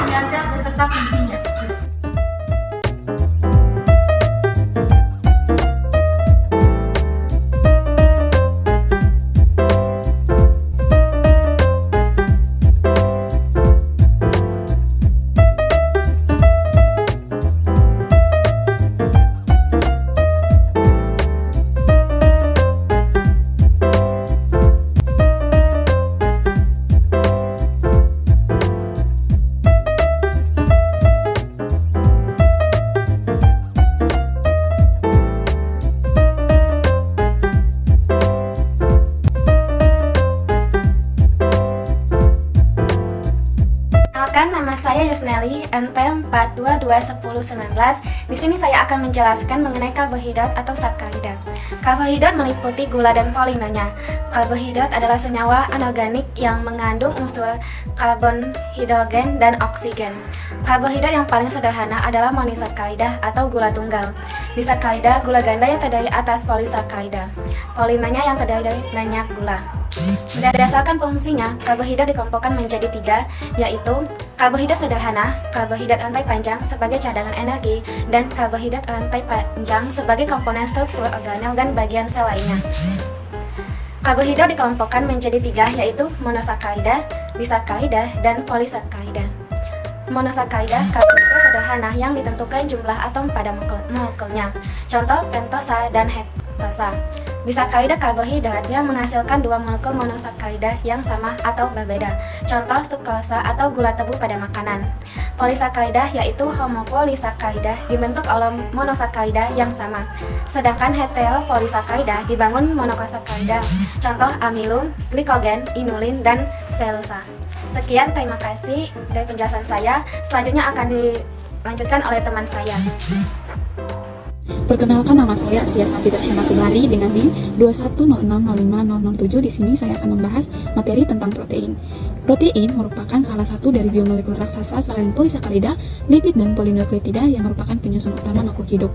amino asid beserta fungsinya. Nama saya Yusneli, NP 4221019. Di sini saya akan menjelaskan mengenai karbohidrat atau sakarida. Karbohidrat meliputi gula dan polimernya. Karbohidrat adalah senyawa anorganik yang mengandung unsur karbon, hidrogen, dan oksigen. Karbohidrat yang paling sederhana adalah monosakarida atau gula tunggal. Disakarida, gula ganda yang terdiri atas polisakarida. Polimernya yang terdiri dari banyak gula. Berdasarkan fungsinya, karbohidrat dikelompokkan menjadi 3, yaitu karbohidrat sederhana, karbohidrat rantai panjang sebagai cadangan energi, dan karbohidrat rantai panjang sebagai komponen struktur organel dan bagian sel lainnya. Karbohidrat dikelompokkan menjadi 3, yaitu monosakarida, disakarida, dan polisakarida. Monosakarida, karbohidrat sederhana yang ditentukan jumlah atom pada molekulnya. Contoh pentosa dan heksosa. Disakarida, karbohidrat yang menghasilkan 2 molekul monosakarida yang sama atau berbeda. Contoh sukrosa atau gula tebu pada makanan. Polisakarida yaitu homopolisakarida dibentuk oleh monosakarida yang sama. Sedangkan heteropolisakarida dibangun monosakarida. Contoh amilum, glikogen, inulin, dan selulosa. Sekian, terima kasih dari penjelasan saya. Selanjutnya akan dilanjutkan oleh teman saya. Perkenalkan, nama saya Sia Sabida Syanatulari dengan NIM 210605007. Di sini saya akan membahas materi tentang protein. Protein merupakan salah satu dari biomolekul raksasa selain polisakarida, lipid, dan polinukleotida yang merupakan penyusun utama makhluk hidup.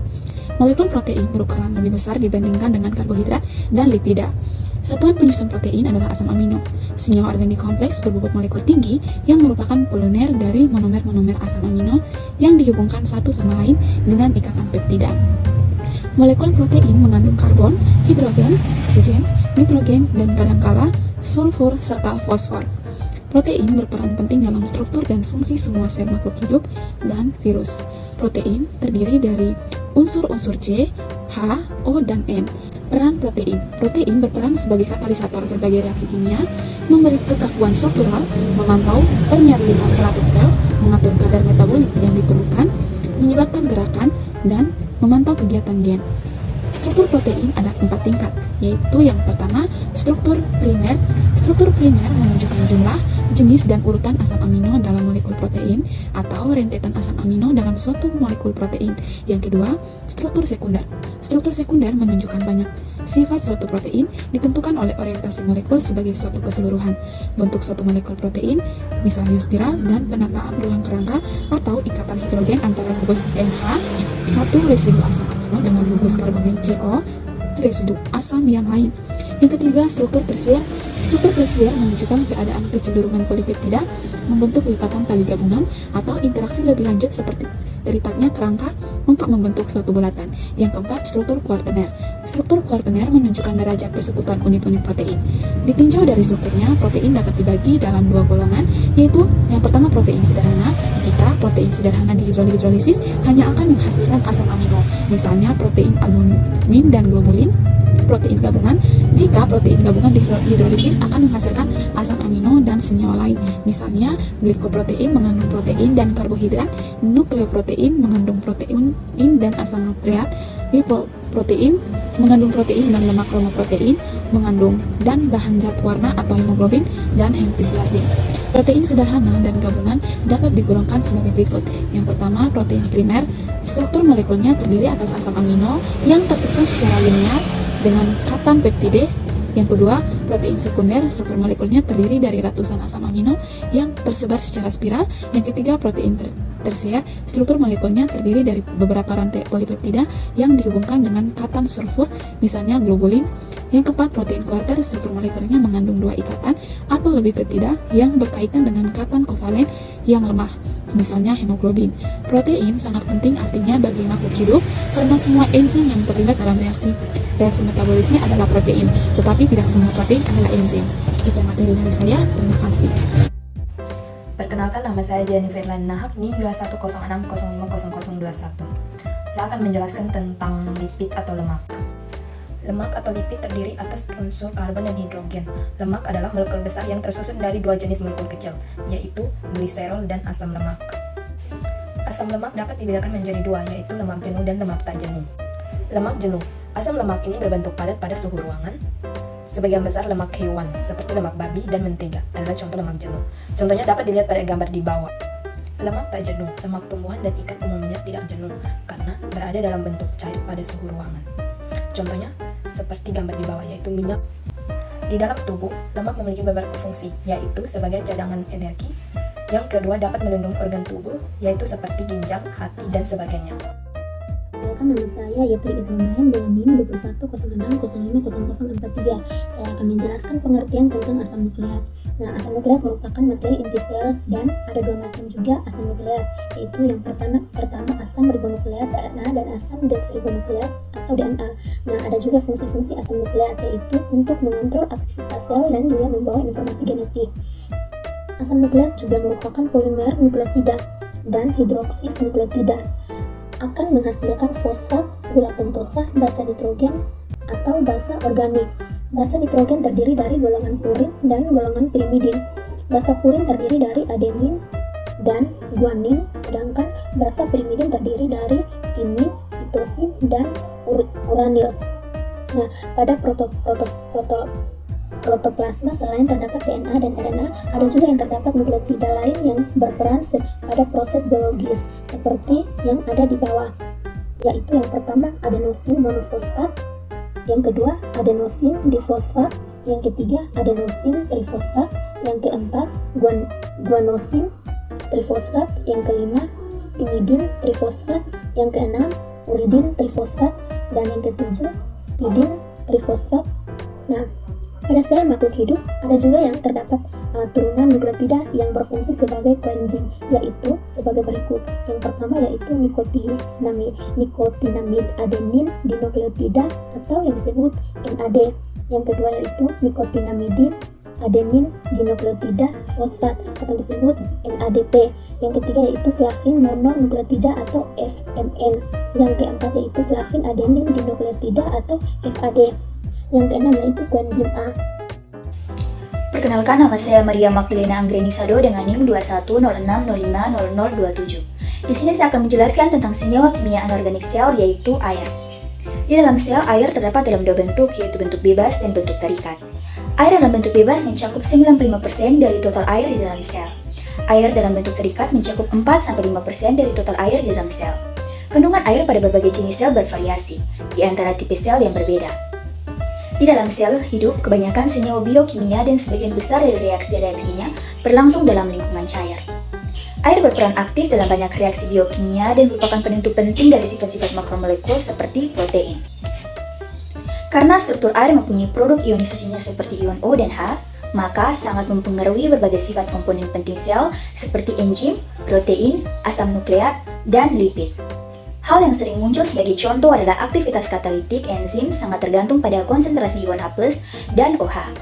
Molekul protein berukuran lebih besar dibandingkan dengan karbohidrat dan lipida. Satuan penyusun protein adalah asam amino, senyawa organik kompleks berbobot molekul tinggi yang merupakan polumer dari monomer-monomer asam amino yang dihubungkan satu sama lain dengan ikatan peptida. Molekul protein mengandung karbon, hidrogen, oksigen, nitrogen, dan kadangkala sulfur serta fosfor. Protein berperan penting dalam struktur dan fungsi semua sel makhluk hidup dan virus. Protein terdiri dari unsur-unsur C, H, O, dan N. Peran protein. Protein berperan sebagai katalisator berbagai reaksi kimia, memberi kekakuan struktural, memantau permeabilitas serat sel, mengatur kadar metabolit yang diperlukan, menyebabkan gerakan, dan memantau kegiatan gen. Struktur protein ada 4 tingkat, yaitu yang pertama, struktur primer. Struktur primer menunjukkan jumlah, jenis, dan urutan asam amino dalam molekul protein atau rentetan asam amino dalam suatu molekul protein. Yang kedua, struktur sekunder. Struktur sekunder menunjukkan banyak sifat suatu protein ditentukan oleh orientasi molekul sebagai suatu keseluruhan. Bentuk suatu molekul protein, misalnya spiral dan penataan ruang kerangka atau ikatan hidrogen antara gugus NH, satu residu asam amino dengan gugus karbon CO, residu asam yang lain. Yang ketiga, struktur tersier. Struktur tersier menunjukkan keadaan kecenderungan polipeptida membentuk lipatan tali gabungan atau interaksi lebih lanjut seperti lipatnya kerangka untuk membentuk suatu bulatan. Yang keempat, struktur kuartener. Struktur kuartener menunjukkan derajat persekutuan unit-unit protein. Ditinjau dari strukturnya, protein dapat dibagi dalam 2 golongan, yaitu yang pertama protein sederhana. Jika protein sederhana dihidrolisis hanya akan menghasilkan asam amino, misalnya protein albumin dan globulin. Protein gabungan, jika protein gabungan dihidrolisis akan menghasilkan asam amino dan senyawa lain, misalnya glikoprotein mengandung protein dan karbohidrat, nukleoprotein mengandung protein dan asam nukleat, lipoprotein mengandung protein dan lemak, kromoprotein mengandung dan bahan zat warna atau hemoglobin dan hematisin. Protein sederhana dan gabungan dapat digolongkan sebagai berikut. Yang pertama, protein primer. Struktur molekulnya terdiri atas asam amino yang tersusun secara linear dengan katan peptide. Yang kedua, protein sekunder. Struktur molekulnya terdiri dari ratusan asam amino yang tersebar secara spiral. Yang ketiga, protein tersier. Struktur molekulnya terdiri dari beberapa rantai polipeptida yang dihubungkan dengan katan sulfur, misalnya globulin. Yang keempat, protein kuarter. Struktur molekulnya mengandung 2 ikatan atau lebih peptida yang berkaitan dengan katan kovalen yang lemah. misalnya hemoglobin. Protein sangat penting artinya bagi makhluk hidup karena semua enzim yang terlibat dalam reaksi metabolisme adalah protein, tetapi tidak semua protein adalah enzim. Sekian materi dari saya, terima kasih. Perkenalkan, nama saya Jennifer Nahak, NIM 2106050021. Saya akan menjelaskan tentang lipid atau lemak. Lemak atau lipid terdiri atas unsur karbon dan hidrogen. Lemak adalah molekul besar yang tersusun dari dua jenis molekul kecil, yaitu gliserol dan asam lemak. Asam lemak dapat dibedakan menjadi dua, yaitu lemak jenuh dan lemak tak jenuh. Lemak jenuh, asam lemak ini berbentuk padat pada suhu ruangan. Sebagian besar lemak hewan, seperti lemak babi dan mentega, adalah contoh lemak jenuh. Contohnya dapat dilihat pada gambar di bawah. Lemak tak jenuh, lemak tumbuhan dan ikan umumnya tidak jenuh, karena berada dalam bentuk cair pada suhu ruangan. Contohnya, seperti gambar di bawah, yaitu minyak. Di dalam tubuh, lemak memiliki beberapa fungsi, yaitu sebagai cadangan energi. Yang kedua, dapat melindungi organ tubuh, yaitu seperti ginjal, hati, dan sebagainya. Perkenalkan, nama saya Yetri Ibrahim dengan NIM 2106050043. Saya akan menjelaskan pengertian tentang asam nukleat. Nah, asam nukleat merupakan materi inti sel dan ada dua macam juga asam nukleat, yaitu yang pertama asam ribonukleat RNA dan asam deoksiribonukleat atau DNA. Nah, ada juga fungsi-fungsi asam nukleat, yaitu untuk mengontrol aktivitas sel dan juga membawa informasi genetik. Asam nukleat juga merupakan polimer nukleotida dan hidroksis nukleotida, akan menghasilkan fosfat, gula pentosa, basa nitrogen, atau basa organik. Basa nitrogen terdiri dari golongan purin dan golongan pirimidin. Basa purin terdiri dari adenin dan guanin, sedangkan basa pirimidin terdiri dari timin, sitosin, dan uranil. Nah, pada protoplasma selain terdapat DNA dan RNA, ada juga yang terdapat nukleotida lain yang berperan pada proses biologis seperti yang ada di bawah, yaitu yang pertama adenosin monofosfat, yang kedua adenosin difosfat, yang ketiga adenosin trifosfat, yang keempat guanosin trifosfat, yang kelima timidin trifosfat, yang keenam uridin trifosfat, dan yang ketujuh stidin trifosfat. Nah, pada sel makhluk hidup ada juga yang terdapat turunan nukleotida yang berfungsi sebagai koenzim, yaitu sebagai berikut. Yang pertama yaitu nikotinamid adenin dinukleotida atau yang disebut NAD. Yang kedua yaitu nikotinamidin adenin dinukleotida fosfat atau disebut NADP. Yang ketiga yaitu flavin mononukleotida atau FMN. Yang keempat yaitu flavin adenin dinukleotida atau FAD. Yang keenam yaitu koenzim A. Perkenalkan, nama saya Maria Magdalena Anggreni Sado dengan NIM 2106050027. Di sini saya akan menjelaskan tentang senyawa kimia anorganik sel, yaitu air. Di dalam sel, air terdapat dalam dua bentuk, yaitu bentuk bebas dan bentuk terikat. Air dalam bentuk bebas mencakup 95% dari total air di dalam sel. Air dalam bentuk terikat mencakup 4-5% dari total air di dalam sel. Kandungan air pada berbagai jenis sel bervariasi, di antara tipe sel yang berbeda. Di dalam sel hidup, kebanyakan senyawa biokimia dan sebagian besar dari reaksi-reaksinya berlangsung dalam lingkungan cair. Air berperan aktif dalam banyak reaksi biokimia dan merupakan penentu penting dari sifat-sifat makromolekul seperti protein. Karena struktur air mempunyai produk ionisasinya seperti ion O dan H, maka sangat mempengaruhi berbagai sifat komponen penting sel seperti enzim, protein, asam nukleat, dan lipid. Hal yang sering muncul sebagai contoh adalah aktivitas katalitik enzim sangat tergantung pada konsentrasi ion H+ dan OH.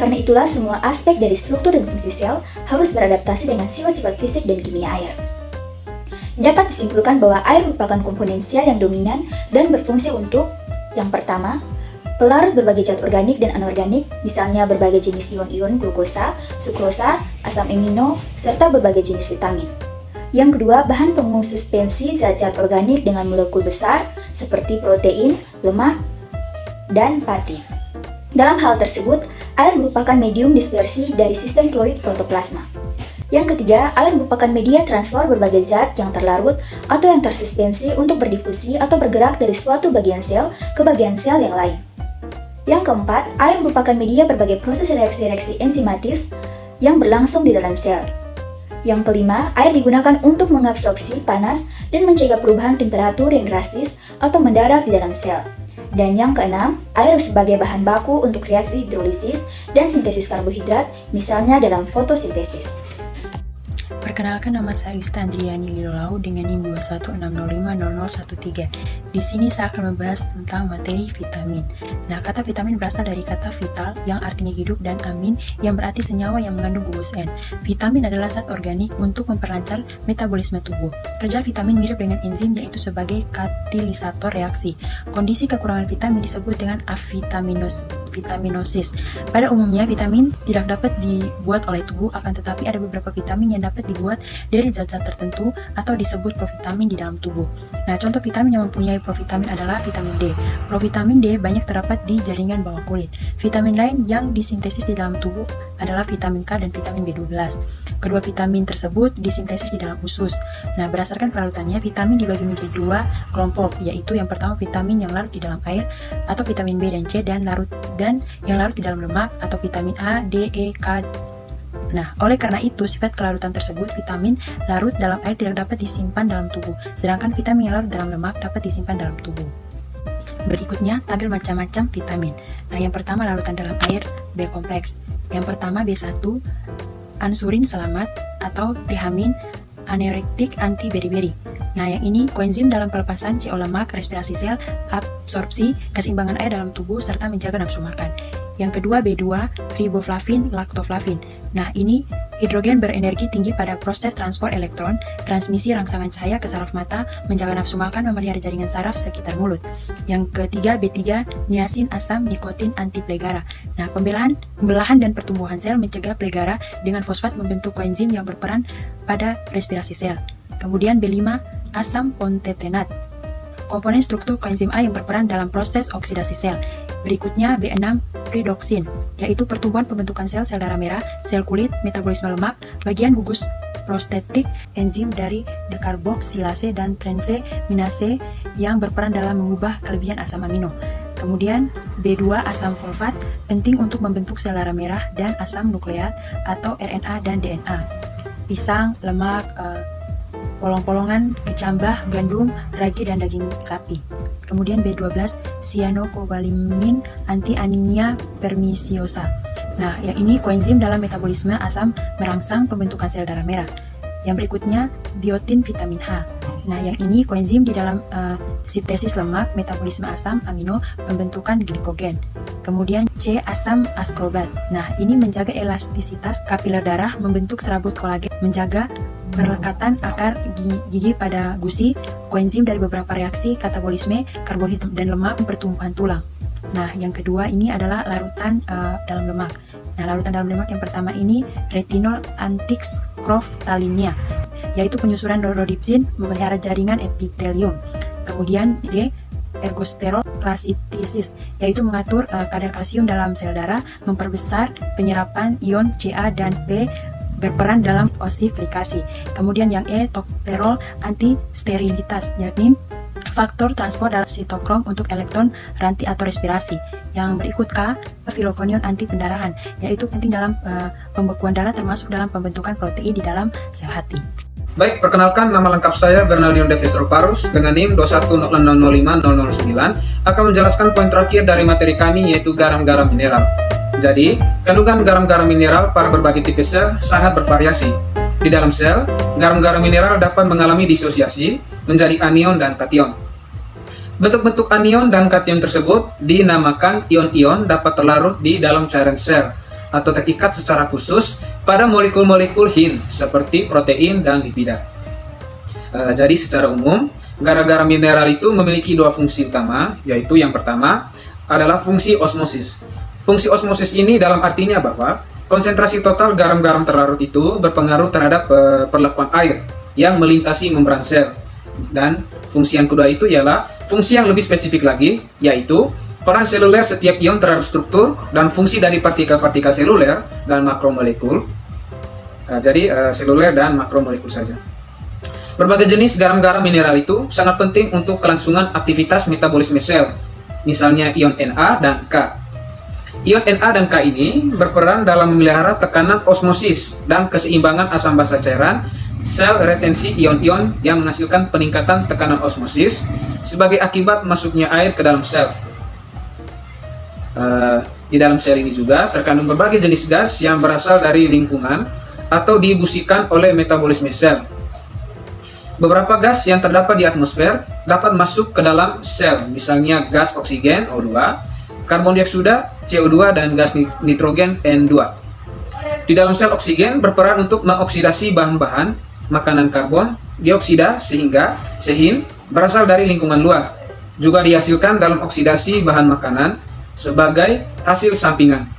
Karena itulah semua aspek dari struktur dan fungsi sel harus beradaptasi dengan sifat-sifat fisik dan kimia air. Dapat disimpulkan bahwa air merupakan komponen sel yang dominan dan berfungsi untuk yang pertama, pelarut berbagai zat organik dan anorganik, misalnya berbagai jenis ion-ion glukosa, sukrosa, asam amino, serta berbagai jenis vitamin. Yang kedua, bahan pengsuspensi zat-zat organik dengan molekul besar seperti protein, lemak, dan pati. Dalam hal tersebut, air merupakan medium dispersi dari sistem kloid protoplasma. Yang ketiga, air merupakan media transfer berbagai zat yang terlarut atau yang tersuspensi untuk berdifusi atau bergerak dari suatu bagian sel ke bagian sel yang lain. Yang keempat, air merupakan media berbagai proses reaksi-reaksi enzimatis yang berlangsung di dalam sel. Yang kelima, air digunakan untuk mengabsorpsi panas dan mencegah perubahan temperatur yang drastis atau mendarat di dalam sel. Dan yang keenam, air sebagai bahan baku untuk reaksi hidrolisis dan sintesis karbohidrat, misalnya dalam fotosintesis. Perkenalkan, nama saya Lista Andriani Lilolau dengan NIM 216050013. Di sini saya akan membahas tentang materi vitamin. Nah, kata vitamin berasal dari kata vital yang artinya hidup dan amin yang berarti senyawa yang mengandung gugus N. Vitamin adalah zat organik untuk memperlancar metabolisme tubuh. Kerja vitamin mirip dengan enzim, yaitu sebagai katalisator reaksi. Kondisi kekurangan vitamin disebut dengan avitaminosis. Pada umumnya, vitamin tidak dapat dibuat oleh tubuh, akan tetapi ada beberapa vitamin yang dapat dibuat dari zat-zat tertentu atau disebut provitamin di dalam tubuh. Nah, contoh vitamin yang mempunyai provitamin adalah vitamin D. Provitamin D banyak terdapat di jaringan bawah kulit. Vitamin lain yang disintesis di dalam tubuh adalah vitamin K dan vitamin B12. Kedua vitamin tersebut disintesis di dalam usus. Nah, berdasarkan pelarutannya, vitamin dibagi menjadi dua kelompok, yaitu yang pertama vitamin yang larut di dalam air atau vitamin B dan C, dan yang larut di dalam lemak atau vitamin A, D, E, K. Nah, oleh karena itu, sifat kelarutan tersebut, vitamin larut dalam air tidak dapat disimpan dalam tubuh, sedangkan vitamin yang larut dalam lemak dapat disimpan dalam tubuh. Berikutnya, tabel macam-macam vitamin. Nah, yang pertama larutan dalam air, B kompleks. Yang pertama B1, ansurin selamat atau tihamin, anorektik anti beri-beri. Nah, yang ini koenzim dalam pelepasan CO lemak, respirasi sel, absorpsi, keseimbangan air dalam tubuh, serta menjaga nafsu makan. Yang kedua B2, riboflavin, laktoflavin. Nah, ini hidrogen berenergi tinggi pada proses transport elektron, transmisi rangsangan cahaya ke saraf mata, menjaga nafsu makan, memelihara jaringan saraf sekitar mulut. Yang ketiga B3, niacin, asam, nikotin, anti plegara. Nah, pembelahan dan pertumbuhan sel, mencegah plegara dengan fosfat membentuk koenzim yang berperan pada respirasi sel. Kemudian B5, asam pontetenat, komponen struktur koenzim A yang berperan dalam proses oksidasi sel. Berikutnya B6, ridoksin, yaitu pertumbuhan pembentukan sel darah merah, sel kulit, metabolisme lemak, bagian gugus prostetik, enzim dari dekarboksilase dan transaminase yang berperan dalam mengubah kelebihan asam amino. Kemudian B2, asam folfat, penting untuk membentuk sel darah merah dan asam nukleat atau RNA dan DNA. Pisang, lemak, polong-polongan, kecambah, gandum, ragi, dan daging sapi. Kemudian B12, cyanocobalamin, anti anemia perniciosa. Nah, yang ini koenzim dalam metabolisme asam merangsang pembentukan sel darah merah. Yang berikutnya, biotin vitamin H. Nah, yang ini koenzim di dalam sintesis lemak, metabolisme asam amino, pembentukan glikogen. Kemudian C, asam ascorbat. Nah, ini menjaga elastisitas kapiler darah, membentuk serabut kolagen, menjaga perlekatan akar gigi pada gusi, koenzim dari beberapa reaksi katabolisme, karbohidrat dan lemak, pertumbuhan tulang. Nah, yang kedua ini adalah larutan dalam lemak. Nah, larutan dalam lemak yang pertama ini retinol antixcroftalinia, yaitu penyusuran rhodopsin, memelihara jaringan epitelium. Kemudian D, ergosterol klasitisis, yaitu mengatur kadar kalsium dalam sel darah, memperbesar penyerapan ion Ca dan P, berperan dalam osifikasi. Kemudian yang E, tokterol anti-sterilitas, yakni faktor transport dalam sitokrom untuk elektron ranti atau respirasi. Yang berikut K, filokonion anti pendarahan, yaitu penting dalam pembekuan darah termasuk dalam pembentukan protein di dalam sel hati. Baik, perkenalkan, nama lengkap saya Bernardino Davis Roparus dengan NIM 210605009 akan menjelaskan poin terakhir dari materi kami, yaitu garam-garam mineral. Jadi, kandungan garam-garam mineral pada berbagai tipe sel sangat bervariasi. Di dalam sel, garam-garam mineral dapat mengalami disosiasi menjadi anion dan kation. Bentuk-bentuk anion dan kation tersebut dinamakan ion-ion, dapat terlarut di dalam cairan sel atau terikat secara khusus pada molekul-molekul hin seperti protein dan lipida. Jadi secara umum, garam-garam mineral itu memiliki dua fungsi utama, yaitu yang pertama adalah fungsi osmosis. Fungsi osmosis ini dalam artinya bahwa konsentrasi total garam-garam terlarut itu berpengaruh terhadap perlakuan air yang melintasi membran sel. Dan fungsi yang kedua itu ialah fungsi yang lebih spesifik lagi, yaitu peran seluler setiap ion terhadap struktur dan fungsi dari partikel-partikel seluler dan makromolekul. Jadi seluler dan makromolekul saja. Berbagai jenis garam-garam mineral itu sangat penting untuk kelangsungan aktivitas metabolisme sel, misalnya ion Na dan K. Ion Na dan K ini berperan dalam memelihara tekanan osmosis dan keseimbangan asam basa cairan sel, retensi ion-ion yang menghasilkan peningkatan tekanan osmosis sebagai akibat masuknya air ke dalam sel. Di dalam sel ini juga terkandung berbagai jenis gas yang berasal dari lingkungan atau dibusikan oleh metabolisme sel. Beberapa gas yang terdapat di atmosfer dapat masuk ke dalam sel, misalnya gas oksigen O2, karbon dioksida CO2, dan gas nitrogen N2. Di dalam sel, oksigen berperan untuk mengoksidasi bahan-bahan makanan karbon dioksida sehingga berasal dari lingkungan luar. Juga dihasilkan dalam oksidasi bahan makanan sebagai hasil sampingan.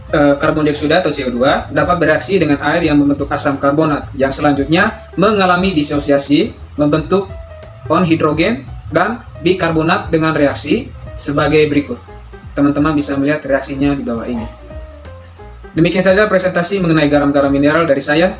Karbon dioksida atau CO2 dapat bereaksi dengan air yang membentuk asam karbonat yang selanjutnya mengalami disosiasi membentuk ion hidrogen dan bikarbonat dengan reaksi sebagai berikut. Teman-teman bisa melihat reaksinya di bawah ini. Demikian saja presentasi mengenai garam-garam mineral dari saya.